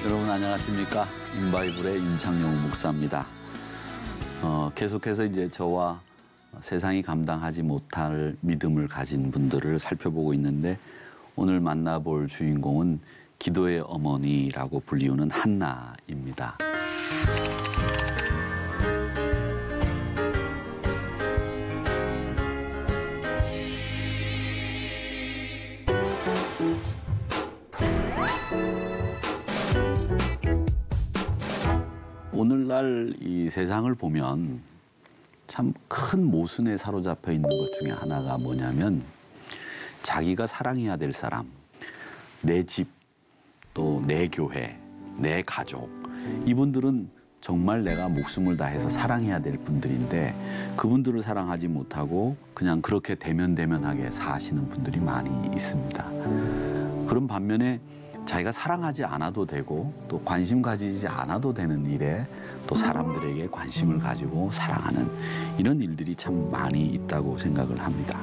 여러분 안녕하십니까? 인바이블의 윤창용 목사입니다. 계속해서 이제 저와 세상이 감당하지 못할 믿음을 가진 분들을 살펴보고 있는데 오늘 만나볼 주인공은 기도의 어머니라고 불리우는 한나입니다. 오늘날 이 세상을 보면 참 큰 모순에 사로잡혀 있는 것 중에 하나가 뭐냐면 자기가 사랑해야 될 사람, 내 집, 또 내 교회, 내 가족 이분들은 정말 내가 목숨을 다해서 사랑해야 될 분들인데 그분들을 사랑하지 못하고 그냥 그렇게 대면대면하게 사시는 분들이 많이 있습니다. 그런 반면에 자기가 사랑하지 않아도 되고 또 관심 가지지 않아도 되는 일에 또 사람들에게 관심을 가지고 사랑하는 이런 일들이 참 많이 있다고 생각을 합니다.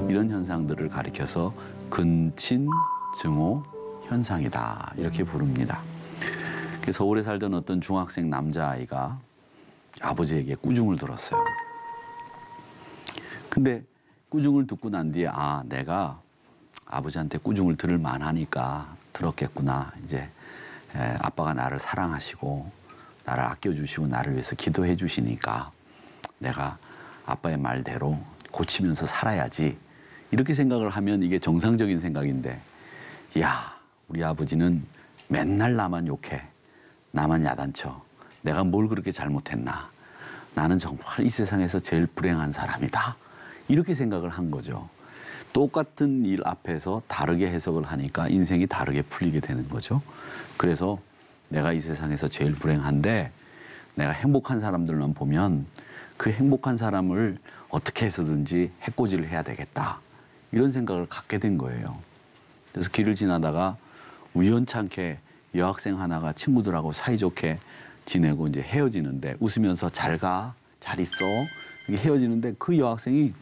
이런 현상들을 가리켜서 근친증오 현상이다 이렇게 부릅니다. 서울에 살던 어떤 중학생 남자아이가 아버지에게 꾸중을 들었어요. 근데 꾸중을 듣고 난 뒤에 내가 아버지한테 꾸중을 들을 만하니까 들었겠구나. 이제 아빠가 나를 사랑하시고 나를 아껴주시고 나를 위해서 기도해 주시니까 내가 아빠의 말대로 고치면서 살아야지. 이렇게 생각을 하면 이게 정상적인 생각인데 야, 우리 아버지는 맨날 나만 욕해. 나만 야단쳐. 내가 뭘 그렇게 잘못했나. 나는 정말 이 세상에서 제일 불행한 사람이다. 이렇게 생각을 한 거죠. 똑같은 일 앞에서 다르게 해석을 하니까 인생이 다르게 풀리게 되는 거죠. 그래서 내가 이 세상에서 제일 불행한데 내가 행복한 사람들만 보면 그 행복한 사람을 어떻게 해서든지 해코지를 해야 되겠다. 이런 생각을 갖게 된 거예요. 그래서 길을 지나다가 우연찮게 여학생 하나가 친구들하고 사이좋게 지내고 이제 헤어지는데 웃으면서 잘 가, 잘 있어. 이렇게 헤어지는데 그 여학생이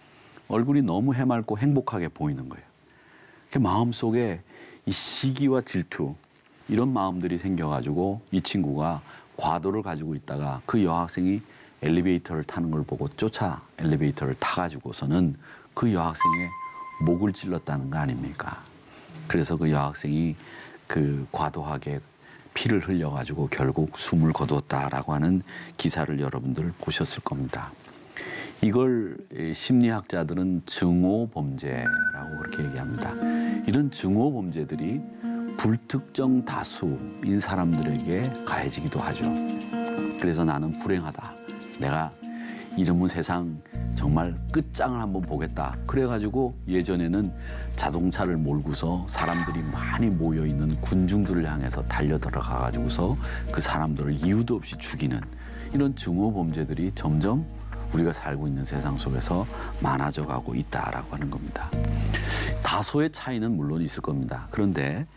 얼굴이 너무 해맑고 행복하게 보이는 거예요. 그 마음속에 이 시기와 질투 이런 마음들이 생겨가지고 이 친구가 과도를 가지고 있다가 그 여학생이 엘리베이터를 타는 걸 보고 쫓아 엘리베이터를 타가지고서는 그 여학생의 목을 찔렀다는 거 아닙니까? 그래서 그 여학생이 그 과도하게 피를 흘려가지고 결국 숨을 거두었다라고 하는 기사를 여러분들 보셨을 겁니다. 이걸 심리학자들은 증오범죄라고 그렇게 얘기합니다. 이런 증오범죄들이 불특정 다수인 사람들에게 가해지기도 하죠. 그래서 나는 불행하다. 내가 이러면 세상 정말 끝장을 한번 보겠다. 그래가지고 예전에는 자동차를 몰고서 사람들이 많이 모여있는 군중들을 향해서 달려들어가가지고서 그 사람들을 이유도 없이 죽이는 이런 증오범죄들이 점점 우리가 살고 있는 세상 속에서 많아져 가고 있다라고 하는 겁니다. 다소의 차이는 물론 있을 겁니다. 그런데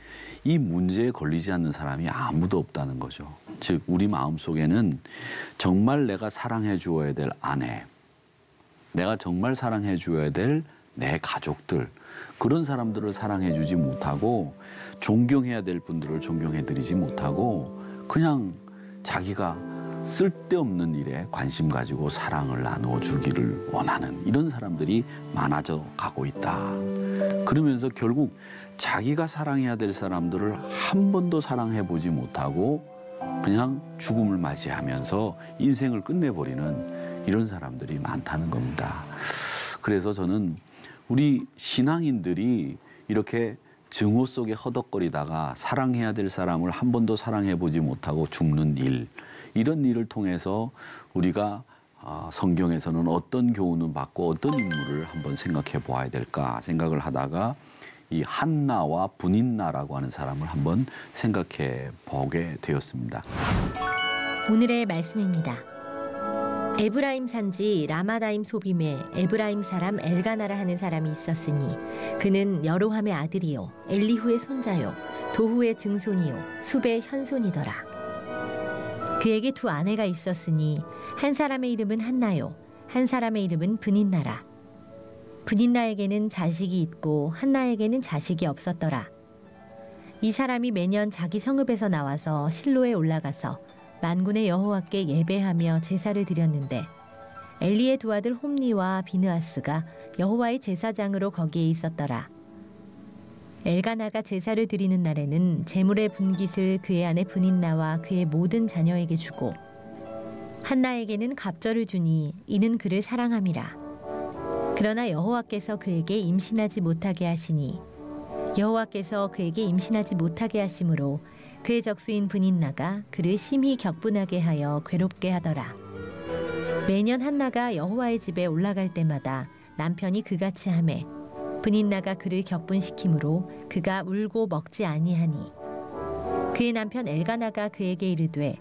이 문제에 걸리지 않는 사람이 아무도 없다는 거죠. 즉 우리 마음속에는 정말 내가 사랑해 주어야 될 아내, 내가 정말 사랑해 주어야 될 내 가족들, 그런 사람들을 사랑해 주지 못하고 존경해야 될 분들을 존경해 드리지 못하고 그냥 자기가 쓸데없는 일에 관심 가지고 사랑을 나누어 주기를 원하는 이런 사람들이 많아져 가고 있다. 그러면서 결국 자기가 사랑해야 될 사람들을 한 번도 사랑해 보지 못하고 그냥 죽음을 맞이하면서 인생을 끝내버리는 이런 사람들이 많다는 겁니다. 그래서 저는 우리 신앙인들이 이렇게 증오 속에 허덕거리다가 사랑해야 될 사람을 한 번도 사랑해 보지 못하고 죽는 일, 이런 일을 통해서 우리가 성경에서는 어떤 교훈을 받고 어떤 인물을 한번 생각해 보아야 될까 생각을 하다가 이 한나와 분인나라고 하는 사람을 한번 생각해 보게 되었습니다. 오늘의 말씀입니다. 에브라임 산지 라마다임 소빔에 에브라임 사람 엘가나라 하는 사람이 있었으니 그는 여로함의 아들이요 엘리후의 손자요 도후의 증손이요 숲의 현손이더라. 그에게 두 아내가 있었으니 한 사람의 이름은 한나요 한 사람의 이름은 분인나라. 분인나에게는 자식이 있고 한나에게는 자식이 없었더라. 이 사람이 매년 자기 성읍에서 나와서 실로에 올라가서 만군의 여호와께 예배하며 제사를 드렸는데 엘리의 두 아들 홈니와 비느하스가 여호와의 제사장으로 거기에 있었더라. 엘가나가 제사를 드리는 날에는 제물의 분깃을 그의 아내 브닌나와 그의 모든 자녀에게 주고 한나에게는 갑절을 주니 이는 그를 사랑함이라. 그러나 여호와께서 그에게 임신하지 못하게 하시니 여호와께서 그에게 임신하지 못하게 하심으로 그의 적수인 브닌나가 그를 심히 격분하게 하여 괴롭게 하더라. 매년 한나가 여호와의 집에 올라갈 때마다 남편이 그같이 하매 브닌나가 그를 격분시키므로 그가 울고 먹지 아니하니 그의 남편 엘가나가 그에게 이르되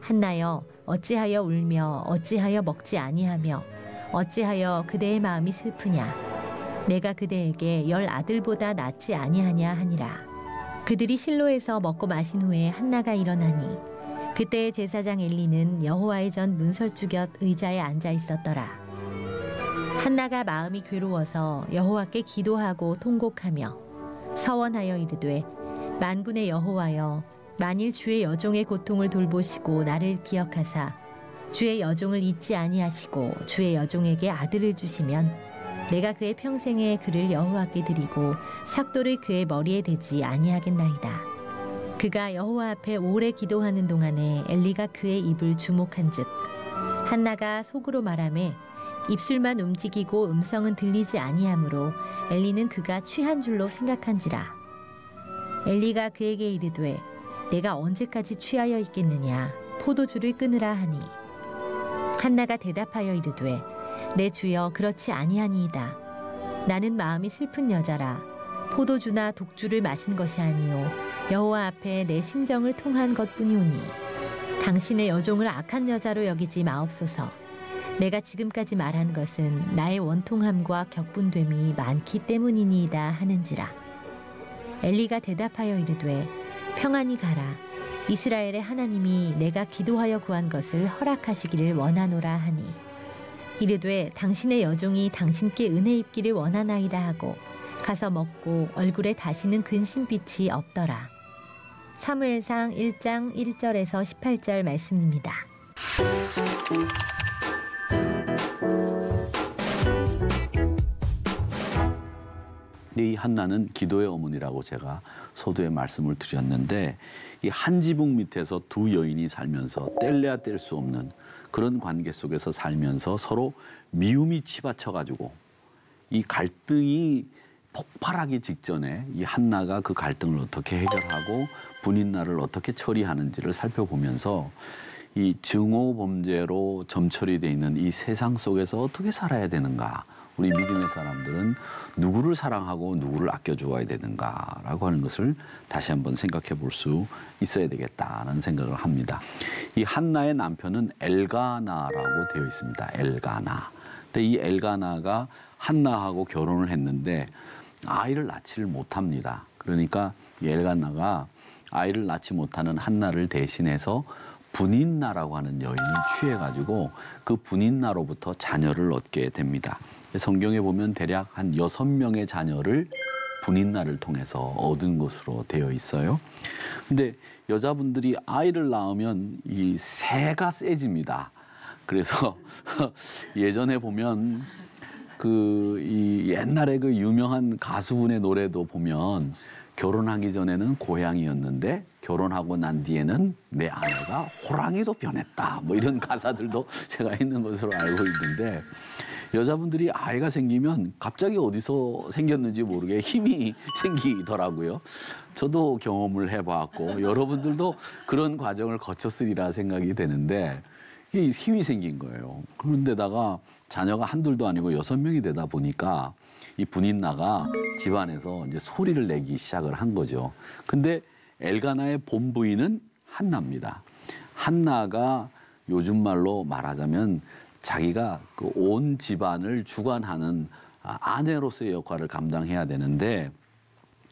한나여 어찌하여 울며 어찌하여 먹지 아니하며 어찌하여 그대의 마음이 슬프냐 내가 그대에게 10 아들보다 낫지 아니하냐 하니라. 그들이 실로에서 먹고 마신 후에 한나가 일어나니 그때의 제사장 엘리는 여호와의 전 문설주 곁 의자에 앉아 있었더라. 한나가 마음이 괴로워서 여호와께 기도하고 통곡하며 서원하여 이르되 만군의 여호와여 만일 주의 여종의 고통을 돌보시고 나를 기억하사 주의 여종을 잊지 아니하시고 주의 여종에게 아들을 주시면 내가 그의 평생에 그를 여호와께 드리고 삭도를 그의 머리에 대지 아니하겠나이다. 그가 여호와 앞에 오래 기도하는 동안에 엘리가 그의 입을 주목한즉 한나가 속으로 말하매 입술만 움직이고 음성은 들리지 아니하므로 엘리는 그가 취한 줄로 생각한지라. 엘리가 그에게 이르되 내가 언제까지 취하여 있겠느냐 포도주를 끊으라 하니 한나가 대답하여 이르되 내 주여 그렇지 아니하니이다. 나는 마음이 슬픈 여자라 포도주나 독주를 마신 것이 아니요 여호와 앞에 내 심정을 통한 것뿐이오니 당신의 여종을 악한 여자로 여기지 마옵소서. 내가 지금까지 말한 것은 나의 원통함과 격분됨이 많기 때문이니이다 하는지라. 엘리가 대답하여 이르되 평안히 가라. 이스라엘의 하나님이 내가 기도하여 구한 것을 허락하시기를 원하노라 하니 이르되 당신의 여종이 당신께 은혜 입기를 원하나이다 하고 가서 먹고 얼굴에 다시는 근심빛이 없더라. 사무엘상 1장 1절에서 18절 말씀입니다. 이 한나는 기도의 어머니라고 제가 서두에 말씀을 드렸는데 이 한 지붕 밑에서 두 여인이 살면서 뗄래야 뗄 수 없는 그런 관계 속에서 살면서 서로 미움이 치받쳐가지고 이 갈등이 폭발하기 직전에 이 한나가 그 갈등을 어떻게 해결하고 분인나를 어떻게 처리하는지를 살펴보면서 이 증오 범죄로 점철이 돼 있는 이 세상 속에서 어떻게 살아야 되는가, 우리 믿음의 사람들은 누구를 사랑하고 누구를 아껴주어야 되는가라고 하는 것을 다시 한번 생각해 볼 수 있어야 되겠다는 생각을 합니다. 이 한나의 남편은 엘가나라고 되어 있습니다. 엘가나. 근데 이 엘가나가 한나하고 결혼을 했는데 아이를 낳지를 못합니다. 그러니까 이 엘가나가 아이를 낳지 못하는 한나를 대신해서 분인나라고 하는 여인을 취해가지고 그 분인나로부터 자녀를 얻게 됩니다. 성경에 보면 대략 한 6명의 자녀를 분인나를 통해서 얻은 것으로 되어 있어요. 근데 여자분들이 아이를 낳으면 이 새가 세집니다. 그래서 예전에 보면 이 옛날에 그 유명한 가수분의 노래도 보면 결혼하기 전에는 고양이였는데 결혼하고 난 뒤에는 내 아내가 호랑이로 변했다. 뭐 이런 가사들도 제가 있는 것으로 알고 있는데 여자분들이 아이가 생기면 갑자기 어디서 생겼는지 모르게 힘이 생기더라고요. 저도 경험을 해봤고 여러분들도 그런 과정을 거쳤으리라 생각이 되는데 이게 힘이 생긴 거예요. 그런데다가 자녀가 한둘도 아니고 6명이 되다 보니까 이 분인나가 집안에서 이제 소리를 내기 시작을 한 거죠. 근데 엘가나의 본부인은 한나입니다. 한나가 요즘 말로 말하자면 자기가 그 온 집안을 주관하는 아내로서의 역할을 감당해야 되는데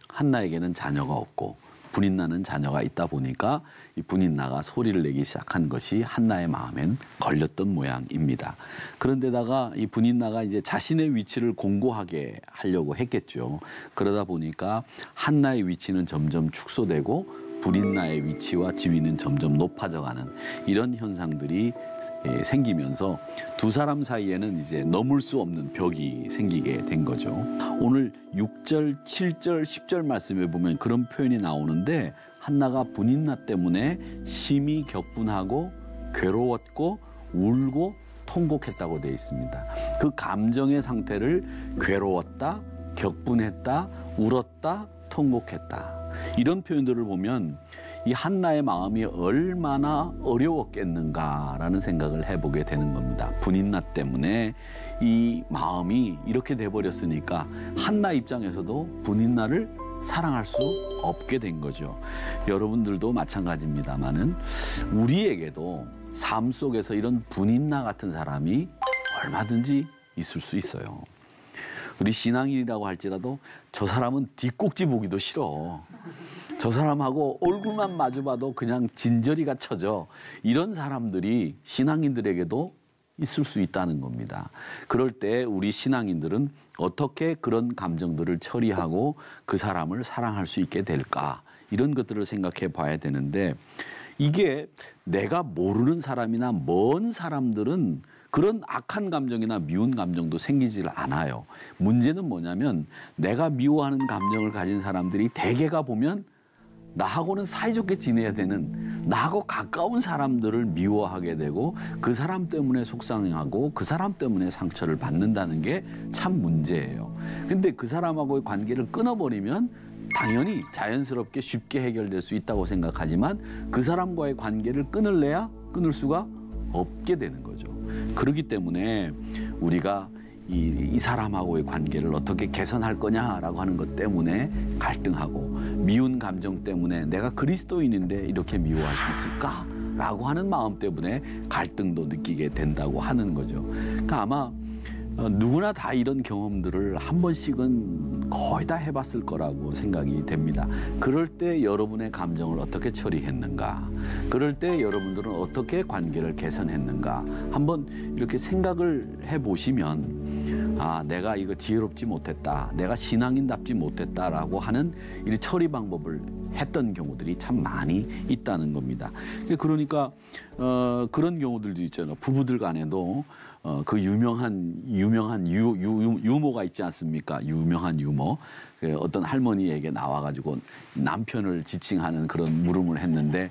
한나에게는 자녀가 없고 분인나는 자녀가 있다 보니까 이 분인나가 소리를 내기 시작한 것이 한나의 마음엔 걸렸던 모양입니다. 그런데다가 이 분인나가 이제 자신의 위치를 공고하게 하려고 했겠죠. 그러다 보니까 한나의 위치는 점점 축소되고 분인나의 위치와 지위는 점점 높아져가는 이런 현상들이 생기면서 두 사람 사이에는 이제 넘을 수 없는 벽이 생기게 된 거죠. 오늘 6절, 7절, 10절 말씀에 보면 그런 표현이 나오는데 한나가 분인나 때문에 심히 격분하고 괴로웠고 울고 통곡했다고 되어 있습니다. 그 감정의 상태를 괴로웠다, 격분했다, 울었다, 통곡했다. 이런 표현들을 보면 이 한나의 마음이 얼마나 어려웠겠는가라는 생각을 해보게 되는 겁니다. 분인나 때문에 이 마음이 이렇게 돼버렸으니까 한나 입장에서도 분인나를 사랑할 수 없게 된 거죠. 여러분들도 마찬가지입니다만은 우리에게도 삶 속에서 이런 분인나 같은 사람이 얼마든지 있을 수 있어요. 우리 신앙인이라고 할지라도 저 사람은 뒷꼭지 보기도 싫어. 저 사람하고 얼굴만 마주봐도 그냥 진저리가 쳐져. 이런 사람들이 신앙인들에게도 있을 수 있다는 겁니다. 그럴 때 우리 신앙인들은 어떻게 그런 감정들을 처리하고 그 사람을 사랑할 수 있게 될까? 이런 것들을 생각해 봐야 되는데 이게 내가 모르는 사람이나 먼 사람들은 그런 악한 감정이나 미운 감정도 생기질 않아요. 문제는 뭐냐면 내가 미워하는 감정을 가진 사람들이 대개가 보면 나하고는 사이좋게 지내야 되는 나하고 가까운 사람들을 미워하게 되고 그 사람 때문에 속상하고 그 사람 때문에 상처를 받는다는 게 참 문제예요. 근데 그 사람하고의 관계를 끊어버리면 당연히 자연스럽게 쉽게 해결될 수 있다고 생각하지만 그 사람과의 관계를 끊을래야 끊을 수가 없게 되는 거죠. 그렇기 때문에 우리가 이 사람하고의 관계를 어떻게 개선할 거냐라고 하는 것 때문에 갈등하고 미운 감정 때문에 내가 그리스도인인데 이렇게 미워할 수 있을까라고 하는 마음 때문에 갈등도 느끼게 된다고 하는 거죠. 그러니까 아마 누구나 다 이런 경험들을 한 번씩은 거의 다 해봤을 거라고 생각이 됩니다. 그럴 때 여러분의 감정을 어떻게 처리했는가, 그럴 때 여러분들은 어떻게 관계를 개선했는가 한번 이렇게 생각을 해보시면 아, 내가 이거 지혜롭지 못했다, 내가 신앙인답지 못했다라고 하는 이 처리 방법을 했던 경우들이 참 많이 있다는 겁니다. 그러니까 그런 경우들도 있잖아요. 부부들 간에도 그 유명한 유모가 있지 않습니까? 유명한 유모. 어떤 할머니에게 나와가지고 남편을 지칭하는 그런 물음을 했는데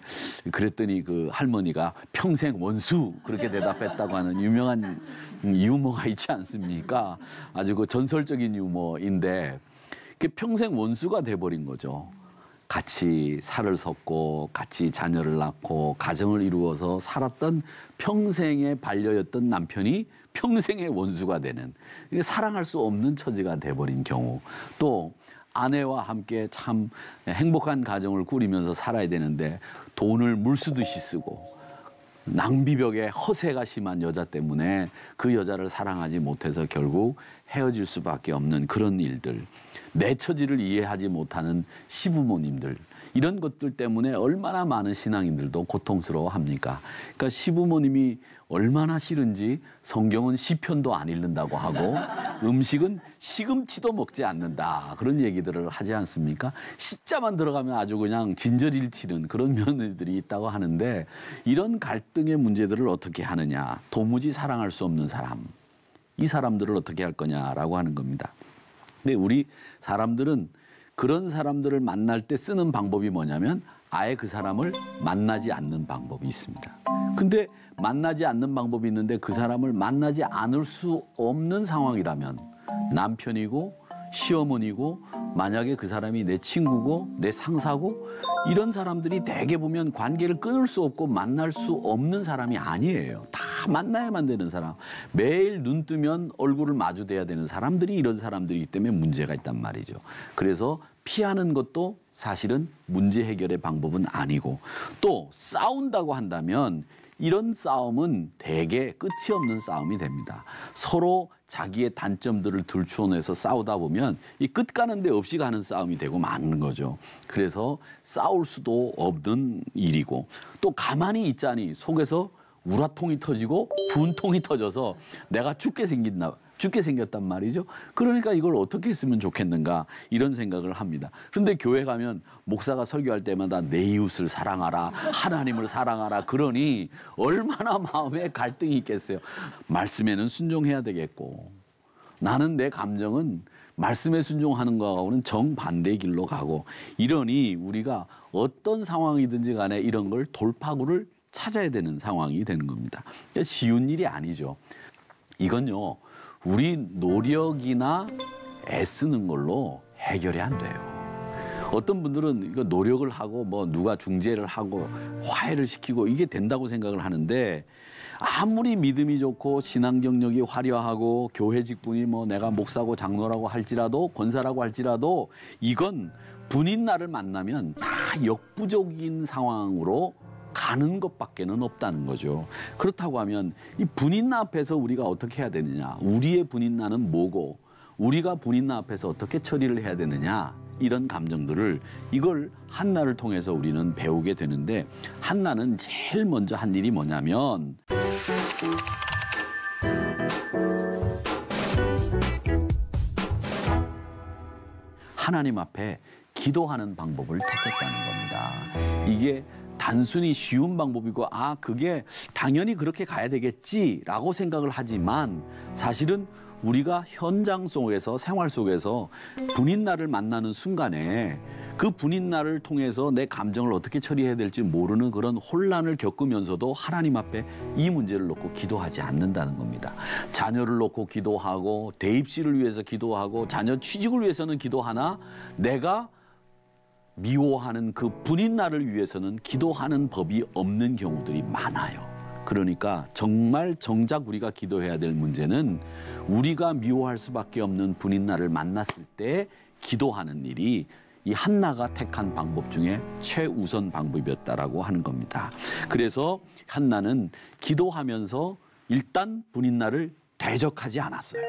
그랬더니 그 할머니가 평생 원수 그렇게 대답했다고 하는 유명한 유모가 있지 않습니까? 아주 그 전설적인 유모인데 평생 원수가 돼버린 거죠. 같이 살을 섰고 같이 자녀를 낳고 가정을 이루어서 살았던 평생의 반려였던 남편이 평생의 원수가 되는, 사랑할 수 없는 처지가 돼버린 경우, 또 아내와 함께 참 행복한 가정을 꾸리면서 살아야 되는데 돈을 물쓰듯이 쓰고 낭비벽에 허세가 심한 여자 때문에 그 여자를 사랑하지 못해서 결국 헤어질 수밖에 없는 그런 일들, 내 처지를 이해하지 못하는 시부모님들, 이런 것들 때문에 얼마나 많은 신앙인들도 고통스러워합니까? 그러니까 시부모님이 얼마나 싫은지 성경은 시편도 안 읽는다고 하고 음식은 시금치도 먹지 않는다, 그런 얘기들을 하지 않습니까? 시자만 들어가면 아주 그냥 진저리를 치는 그런 며느리들이 있다고 하는데, 이런 갈등의 문제들을 어떻게 하느냐, 도무지 사랑할 수 없는 사람, 이 사람들을 어떻게 할 거냐라고 하는 겁니다. 근데 우리 사람들은 그런 사람들을 만날 때 쓰는 방법이 뭐냐면 아예 그 사람을 만나지 않는 방법이 있습니다. 근데 만나지 않는 방법이 있는데 그 사람을 만나지 않을 수 없는 상황이라면, 남편이고 시어머니고 만약에 그 사람이 내 친구고 내 상사고, 이런 사람들이 대개 보면 관계를 끊을 수 없고 만날 수 없는 사람이 아니에요. 다 만나야만 되는 사람, 매일 눈 뜨면 얼굴을 마주대야 되는 사람들이 이런 사람들이기 때문에 문제가 있단 말이죠. 그래서 피하는 것도 사실은 문제 해결의 방법은 아니고, 또 싸운다고 한다면 이런 싸움은 대개 끝이 없는 싸움이 됩니다. 서로 자기의 단점들을 들추어내서 싸우다 보면 이 끝 가는 데 없이 가는 싸움이 되고 마는 거죠. 그래서 싸울 수도 없는 일이고 또 가만히 있자니 속에서 우라통이 터지고 분통이 터져서 내가 죽게 생겼단 말이죠. 그러니까 이걸 어떻게 했으면 좋겠는가 이런 생각을 합니다. 그런데 교회 가면 목사가 설교할 때마다 내 이웃을 사랑하라, 하나님을 사랑하라 그러니 얼마나 마음에 갈등이 있겠어요. 말씀에는 순종해야 되겠고 나는 내 감정은 말씀에 순종하는 거하고는 정반대의 길로 가고 이러니 우리가 어떤 상황이든지 간에 이런 걸 돌파구를 찾아야 되는 상황이 되는 겁니다. 쉬운 일이 아니죠. 이건요. 우리 노력이나 애쓰는 걸로 해결이 안 돼요. 어떤 분들은 이거 노력을 하고 뭐 누가 중재를 하고 화해를 시키고 이게 된다고 생각을 하는데 아무리 믿음이 좋고 신앙 경력이 화려하고 교회 직분이 뭐 내가 목사고 장로라고 할지라도 권사라고 할지라도 이건 분인나를 만나면 다 역부족인 상황으로 가는 것밖에는 없다는 거죠. 그렇다고 하면 이 분인나 앞에서 우리가 어떻게 해야 되느냐, 우리의 분인나는 뭐고 우리가 분인나 앞에서 어떻게 처리를 해야 되느냐 이런 감정들을 이걸 한나를 통해서 우리는 배우게 되는데 한나는 제일 먼저 한 일이 뭐냐면 하나님 앞에 기도하는 방법을 택했다는 겁니다. 이게 단순히 쉬운 방법이고 그게 당연히 그렇게 가야 되겠지라고 생각을 하지만 사실은 우리가 현장 속에서 생활 속에서 분인나를 만나는 순간에 그 분인나를 통해서 내 감정을 어떻게 처리해야 될지 모르는 그런 혼란을 겪으면서도 하나님 앞에 이 문제를 놓고 기도하지 않는다는 겁니다. 자녀를 놓고 기도하고 대입시를 위해서 기도하고 자녀 취직을 위해서는 기도하나 내가 미워하는 그 분인나를 위해서는 기도하는 법이 없는 경우들이 많아요. 그러니까 정말 정작 우리가 기도해야 될 문제는 우리가 미워할 수밖에 없는 분인나를 만났을 때 기도하는 일이 이 한나가 택한 방법 중에 최우선 방법이었다라고 하는 겁니다. 그래서 한나는 기도하면서 일단 분인나를 대적하지 않았어요.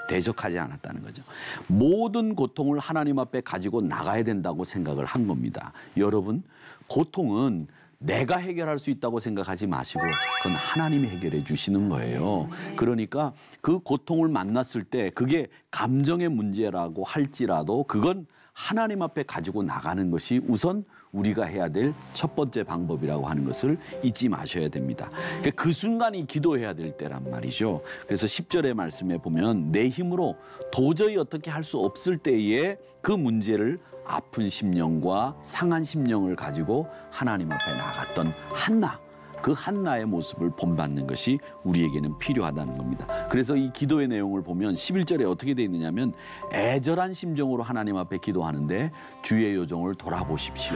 대적하지 않았다는 거죠. 모든 고통을 하나님 앞에 가지고 나가야 된다고 생각을 한 겁니다. 여러분, 고통은 내가 해결할 수 있다고 생각하지 마시고 그건 하나님이 해결해 주시는 거예요. 그러니까 그 고통을 만났을 때 그게 감정의 문제라고 할지라도 그건 하나님 앞에 가지고 나가는 것이 우선 우리가 해야 될 첫 번째 방법이라고 하는 것을 잊지 마셔야 됩니다. 그 순간이 기도해야 될 때란 말이죠. 그래서 10절의 말씀에 보면 내 힘으로 도저히 어떻게 할 수 없을 때에 그 문제를 아픈 심령과 상한 심령을 가지고 하나님 앞에 나갔던 한나. 그 한나의 모습을 본받는 것이 우리에게는 필요하다는 겁니다. 그래서 이 기도의 내용을 보면 11절에 어떻게 되어 있느냐면 애절한 심정으로 하나님 앞에 기도하는데 주의 요정을 돌아보십시오.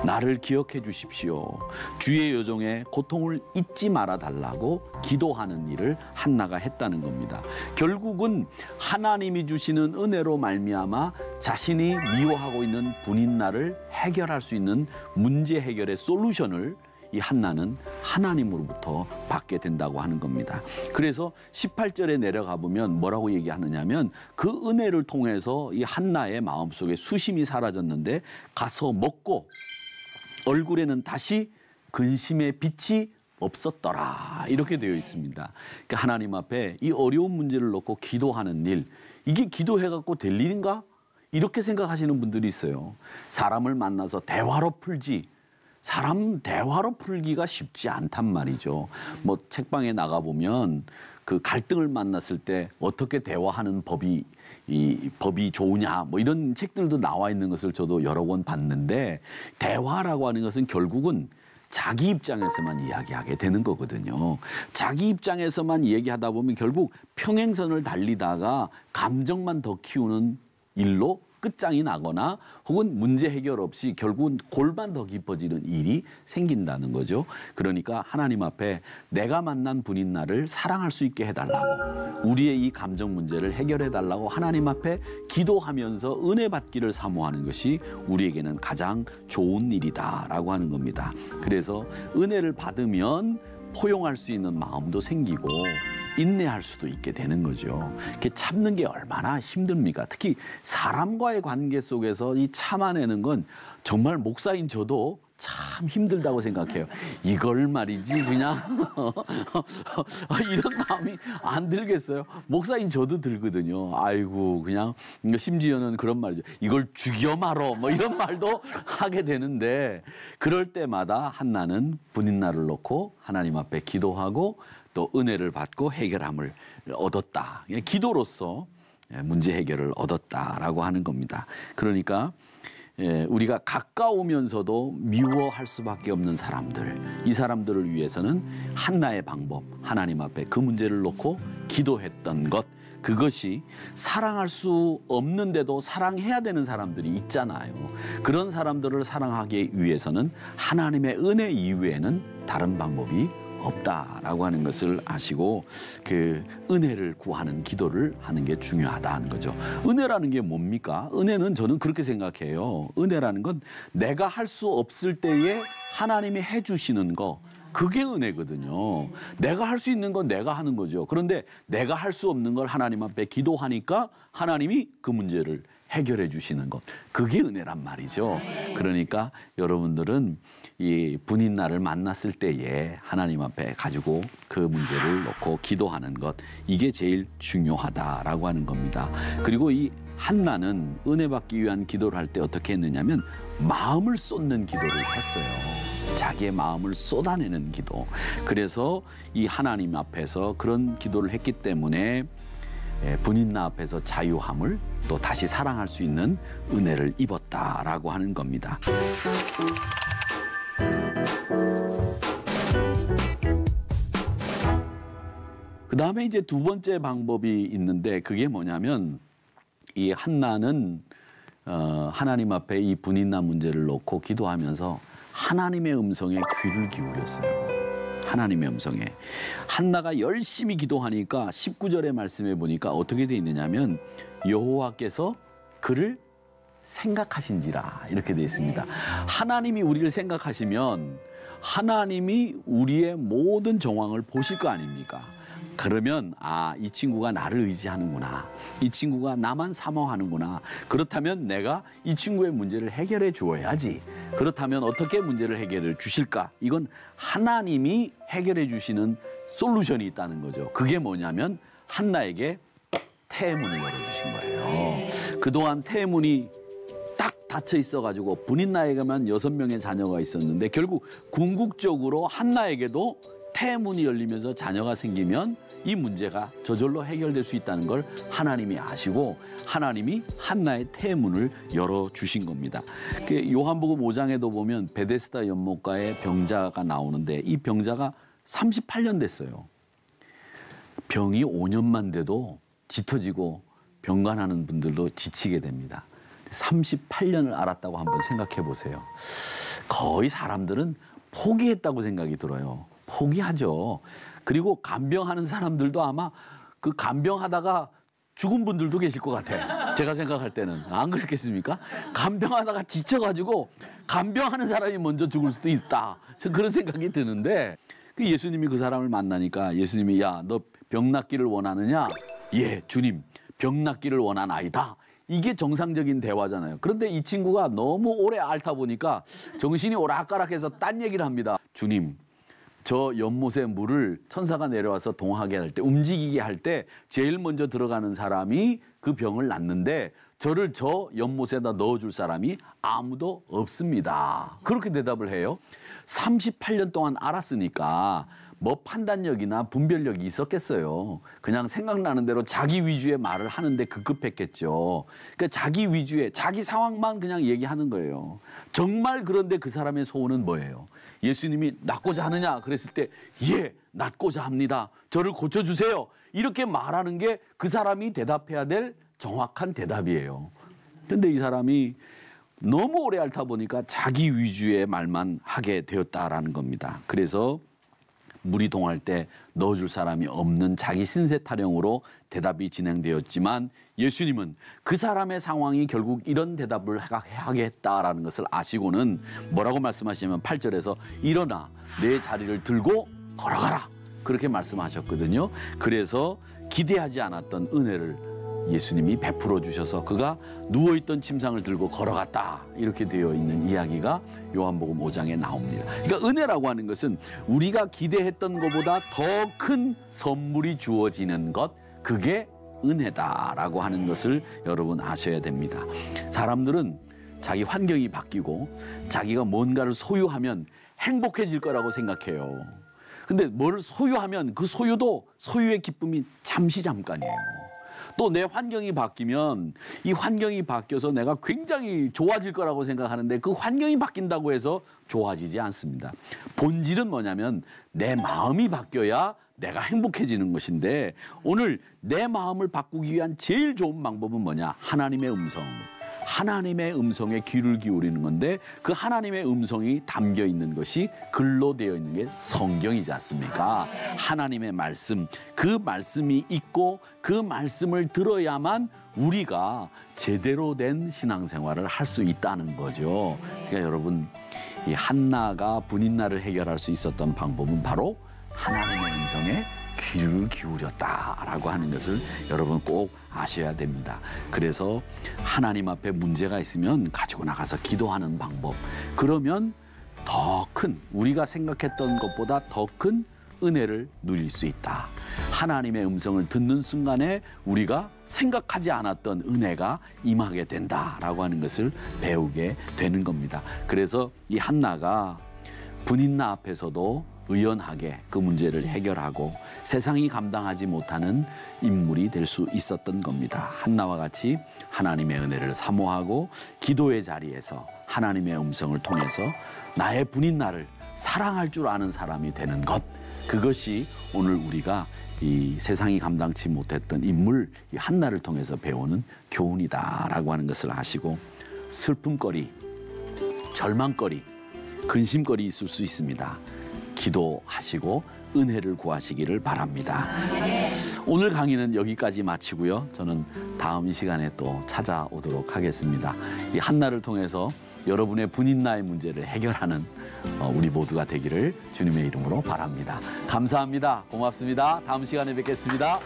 나를 기억해 주십시오. 주의 요정의 고통을 잊지 말아 달라고 기도하는 일을 한나가 했다는 겁니다. 결국은 하나님이 주시는 은혜로 말미암아 자신이 미워하고 있는 분인나를 해결할 수 있는 문제 해결의 솔루션을 이 한나는 하나님으로부터 받게 된다고 하는 겁니다. 그래서 18절에 내려가 보면 뭐라고 얘기하느냐면 그 은혜를 통해서 이 한나의 마음속에 수심이 사라졌는데 가서 먹고 얼굴에는 다시 근심의 빛이 없었더라 이렇게 되어 있습니다. 그러니까 하나님 앞에 이 어려운 문제를 놓고 기도하는 일, 이게 기도해갖고 될 일인가? 이렇게 생각하시는 분들이 있어요. 사람을 만나서 대화로 풀지, 사람 대화로 풀기가 쉽지 않단 말이죠. 뭐 책방에 나가보면 그 갈등을 만났을 때 어떻게 대화하는 법이 좋으냐 뭐 이런 책들도 나와 있는 것을 저도 여러 권 봤는데 대화라고 하는 것은 결국은 자기 입장에서만 이야기하게 되는 거거든요. 자기 입장에서만 얘기하다 보면 결국 평행선을 달리다가 감정만 더 키우는 일로 끝장이 나거나 혹은 문제 해결 없이 결국은 골만 더 깊어지는 일이 생긴다는 거죠. 그러니까 하나님 앞에 내가 만난 분인 나를 사랑할 수 있게 해달라고, 우리의 이 감정 문제를 해결해달라고 하나님 앞에 기도하면서 은혜 받기를 사모하는 것이 우리에게는 가장 좋은 일이다라고 하는 겁니다. 그래서 은혜를 받으면 포용할 수 있는 마음도 생기고 인내할 수도 있게 되는 거죠. 이렇게 참는 게 얼마나 힘듭니까? 특히 사람과의 관계 속에서 이 참아내는 건 정말 목사인 저도 참 힘들다고 생각해요. 이걸 말이지 그냥 이런 마음이 안 들겠어요. 목사인 저도 들거든요. 아이고 그냥 심지어는 그런 말이죠. 이걸 죽여 말어 뭐 이런 말도 하게 되는데, 그럴 때마다 한나는 분인날을 놓고 하나님 앞에 기도하고 또 은혜를 받고 해결함을 얻었다. 기도로서 문제 해결을 얻었다라고 하는 겁니다. 그러니까 우리가 가까우면서도 미워할 수밖에 없는 사람들, 이 사람들을 위해서는 한나의 방법, 하나님 앞에 그 문제를 놓고 기도했던 것, 그것이 사랑할 수 없는데도 사랑해야 되는 사람들이 있잖아요. 그런 사람들을 사랑하기 위해서는 하나님의 은혜 이외에는 다른 방법이 없다라고 하는 것을 아시고 그 은혜를 구하는 기도를 하는 게 중요하다는 거죠. 은혜라는 게 뭡니까? 은혜는 저는 그렇게 생각해요. 은혜라는 건 내가 할 수 없을 때에 하나님이 해주시는 거, 그게 은혜거든요. 내가 할 수 있는 건 내가 하는 거죠. 그런데 내가 할 수 없는 걸 하나님 앞에 기도하니까 하나님이 그 문제를 해결해 주시는 것, 그게 은혜란 말이죠. 그러니까 여러분들은 이 분인날을 만났을 때에 하나님 앞에 가지고 그 문제를 놓고 기도하는 것, 이게 제일 중요하다라고 하는 겁니다. 그리고 이 한나는 은혜 받기 위한 기도를 할 때 어떻게 했느냐면 마음을 쏟는 기도를 했어요. 자기의 마음을 쏟아내는 기도. 그래서 이 하나님 앞에서 그런 기도를 했기 때문에 분인나 앞에서 자유함을 또 다시 사랑할 수 있는 은혜를 입었다라고 하는 겁니다. 그 다음에 이제 두 번째 방법이 있는데, 그게 뭐냐면 이 한나는 하나님 앞에 이 분인나 문제를 놓고 기도하면서 하나님의 음성에 귀를 기울였어요. 하나님의 음성에. 한나가 열심히 기도하니까 19절의 말씀에 보니까 어떻게 돼 있느냐면 여호와께서 그를 생각하신지라 이렇게 돼 있습니다. 하나님이 우리를 생각하시면 하나님이 우리의 모든 정황을 보실 거 아닙니까? 그러면 이 친구가 나를 의지하는구나. 이 친구가 나만 사모하는구나. 그렇다면 내가 이 친구의 문제를 해결해 주어야지. 그렇다면 어떻게 문제를 해결해 주실까? 이건 하나님이 해결해 주시는 솔루션이 있다는 거죠. 그게 뭐냐면 한나에게 태문을 열어주신 거예요. 그동안 태문이 딱 닫혀 있어가지고 분인나에게만 6명의 자녀가 있었는데 결국 궁극적으로 한나에게도 태문이 열리면서 자녀가 생기면 이 문제가 저절로 해결될 수 있다는 걸 하나님이 아시고 하나님이 한나의 태문을 열어주신 겁니다. 요한복음 5장에도 보면 베데스다 연못가에 병자가 나오는데 이 병자가 38년 됐어요. 병이 5년만 돼도 짙어지고 병간하는 분들도 지치게 됩니다. 38년을 앓았다고 한번 생각해 보세요. 거의 사람들은 포기했다고 생각이 들어요. 포기하죠. 그리고 간병하는 사람들도 아마 그 간병하다가 죽은 분들도 계실 것 같아요. 제가 생각할 때는. 안 그렇겠습니까? 간병하다가 지쳐가지고 간병하는 사람이 먼저 죽을 수도 있다. 그런 생각이 드는데 예수님이 그 사람을 만나니까 예수님이 야, 너 병 낫기를 원하느냐? 예, 주님. 병 낫기를 원하나이다. 이게 정상적인 대화잖아요. 그런데 이 친구가 너무 오래 앓다 보니까 정신이 오락가락해서 딴 얘기를 합니다. 주님. 저 연못의 물을 천사가 내려와서 동하게 할 때, 움직이게 할 때 제일 먼저 들어가는 사람이 그 병을 낫는데 저를 저 연못에다 넣어줄 사람이 아무도 없습니다. 그렇게 대답을 해요. 38년 동안 앓았으니까 뭐 판단력이나 분별력이 있었겠어요. 그냥 생각나는 대로 자기 위주의 말을 하는데 급급했겠죠. 그러니까 자기 위주의, 자기 상황만 그냥 얘기하는 거예요. 정말 그런데 그 사람의 소원은 뭐예요? 예수님이 낫고자 하느냐 그랬을 때 예, 낫고자 합니다. 저를 고쳐주세요. 이렇게 말하는 게 그 사람이 대답해야 될 정확한 대답이에요. 근데 이 사람이 너무 오래 앓다 보니까 자기 위주의 말만 하게 되었다라는 겁니다. 그래서 물이 동할 때 넣어줄 사람이 없는 자기 신세 타령으로 대답이 진행되었지만 예수님은 그 사람의 상황이 결국 이런 대답을 하게 했다라는 것을 아시고는 뭐라고 말씀하시냐면 8절에서 일어나 내 자리를 들고 걸어가라 그렇게 말씀하셨거든요. 그래서 기대하지 않았던 은혜를 예수님이 베풀어 주셔서 그가 누워있던 침상을 들고 걸어갔다 이렇게 되어 있는 이야기가 요한복음 5장에 나옵니다. 그러니까 은혜라고 하는 것은 우리가 기대했던 것보다 더 큰 선물이 주어지는 것, 그게 은혜다라고 하는 것을 여러분 아셔야 됩니다. 사람들은 자기 환경이 바뀌고 자기가 뭔가를 소유하면 행복해질 거라고 생각해요. 근데 뭘 소유하면 그 소유도 소유의 기쁨이 잠시 잠깐이에요. 또 내 환경이 바뀌면 이 환경이 바뀌어서 내가 굉장히 좋아질 거라고 생각하는데 그 환경이 바뀐다고 해서 좋아지지 않습니다. 본질은 뭐냐면 내 마음이 바뀌어야 내가 행복해지는 것인데 오늘 내 마음을 바꾸기 위한 제일 좋은 방법은 뭐냐? 하나님의 음성. 하나님의 음성에 귀를 기울이는 건데 그 하나님의 음성이 담겨 있는 것이 글로 되어 있는 게 성경이지 않습니까? 하나님의 말씀, 그 말씀이 있고 그 말씀을 들어야만 우리가 제대로 된 신앙생활을 할 수 있다는 거죠. 그러니까 여러분, 이 한나가 분인나를 해결할 수 있었던 방법은 바로 하나님의 음성에 귀를 기울였다라고 하는 것을 여러분 꼭 아셔야 됩니다. 그래서 하나님 앞에 문제가 있으면 가지고 나가서 기도하는 방법. 그러면 더 큰, 우리가 생각했던 것보다 더 큰 은혜를 누릴 수 있다. 하나님의 음성을 듣는 순간에 우리가 생각하지 않았던 은혜가 임하게 된다라고 하는 것을 배우게 되는 겁니다. 그래서 이 한나가 분인나 앞에서도 의연하게 그 문제를 해결하고 세상이 감당하지 못하는 인물이 될 수 있었던 겁니다. 한나와 같이 하나님의 은혜를 사모하고 기도의 자리에서 하나님의 음성을 통해서 나의 분인나를 사랑할 줄 아는 사람이 되는 것, 그것이 오늘 우리가 이 세상이 감당치 못했던 인물 이 한나를 통해서 배우는 교훈이다라고 하는 것을 아시고, 슬픔거리, 절망거리, 근심거리 있을 수 있습니다. 기도하시고 은혜를 구하시기를 바랍니다. 오늘 강의는 여기까지 마치고요. 저는 다음 이 시간에 또 찾아오도록 하겠습니다. 이 한나를 통해서 여러분의 분인나의 문제를 해결하는 우리 모두가 되기를 주님의 이름으로 바랍니다. 감사합니다. 고맙습니다. 다음 시간에 뵙겠습니다.